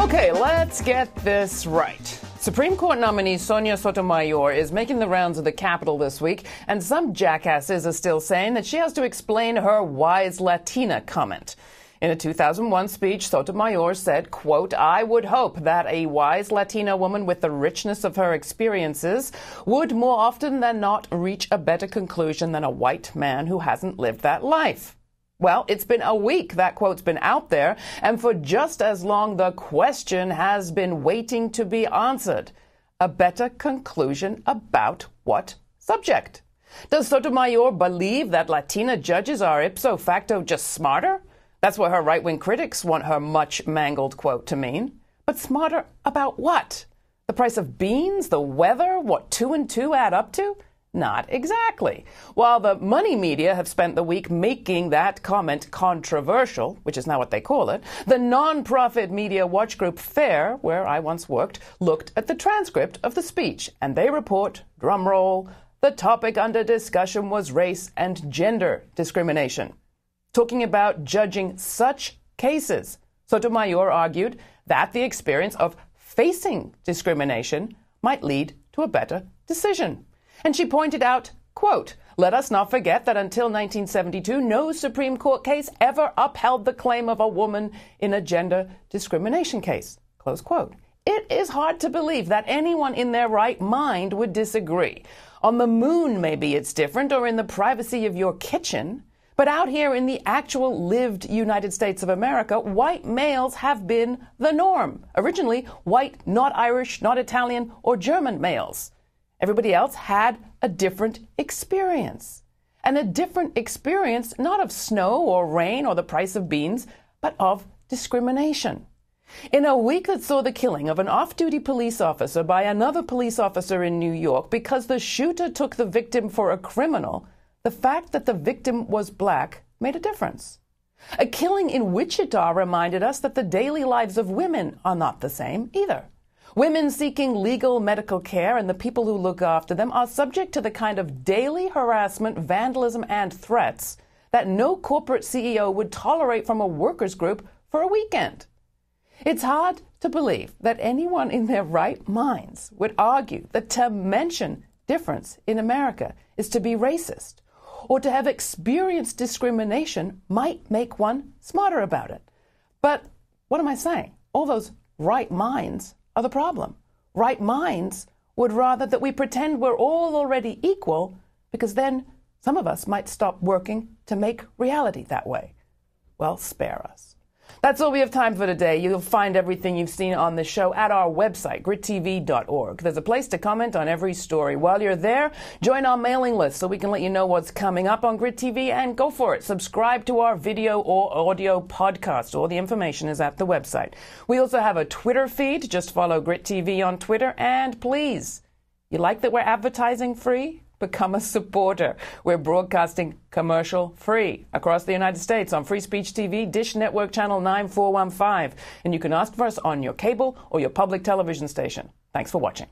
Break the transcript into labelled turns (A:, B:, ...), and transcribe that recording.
A: Okay, let's get this right. Supreme Court nominee Sonia Sotomayor is making the rounds of the Capitol this week, and some jackasses are still saying that she has to explain her wise Latina comment. In a 2001 speech, Sotomayor said, quote, "I would hope that a wise Latina woman with the richness of her experiences would more often than not reach a better conclusion than a white man who hasn't lived that life." Well, it's been a week that quote's been out there, and for just as long, the question has been waiting to be answered. A better conclusion about what subject? Does Sotomayor believe that Latina judges are ipso facto just smarter? That's what her right-wing critics want her much-mangled quote to mean. But smarter about what? The price of beans? The weather? What 2 and 2 add up to? Not exactly. While the money media have spent the week making that comment controversial, which is now what they call it, the non-profit media watch group FAIR, where I once worked, looked at the transcript of the speech, and they report, drumroll, the topic under discussion was race and gender discrimination. Talking about judging such cases, Sotomayor argued that the experience of facing discrimination might lead to a better decision. And she pointed out, quote, "Let us not forget that until 1972, no Supreme Court case ever upheld the claim of a woman in a gender discrimination case." Close quote. It is hard to believe that anyone in their right mind would disagree. On the moon, maybe it's different, or in the privacy of your kitchen. But out here in the actual lived United States of America, white males have been the norm. Originally, white, not Irish, not Italian, or German males. Everybody else had a different experience. And a different experience not of snow or rain or the price of beans, but of discrimination. In a week that saw the killing of an off-duty police officer by another police officer in New York because the shooter took the victim for a criminal, the fact that the victim was black made a difference. A killing in Wichita reminded us that the daily lives of women are not the same either. Women seeking legal medical care and the people who look after them are subject to the kind of daily harassment, vandalism, and threats that no corporate CEO would tolerate from a workers' group for a weekend. It's hard to believe that anyone in their right minds would argue that to mention difference in America is to be racist, or to have experienced discrimination might make one smarter about it. But what am I saying? All those right minds are the problem. Right minds would rather that we pretend we're all already equal, because then some of us might stop working to make reality that way. Well, spare us. That's all we have time for today. You'll find everything you've seen on the show at our website, GRITtv.org. There's a place to comment on every story. While you're there, join our mailing list so we can let you know what's coming up on Grit TV, and go for it. Subscribe to our video or audio podcast. All the information is at the website. We also have a Twitter feed. Just follow Grit TV on Twitter. And please, you like that we're advertising free? Become a supporter. We're broadcasting commercial free across the United States on Free Speech TV, Dish Network Channel 9415. And you can ask for us on your cable or your public television station. Thanks for watching.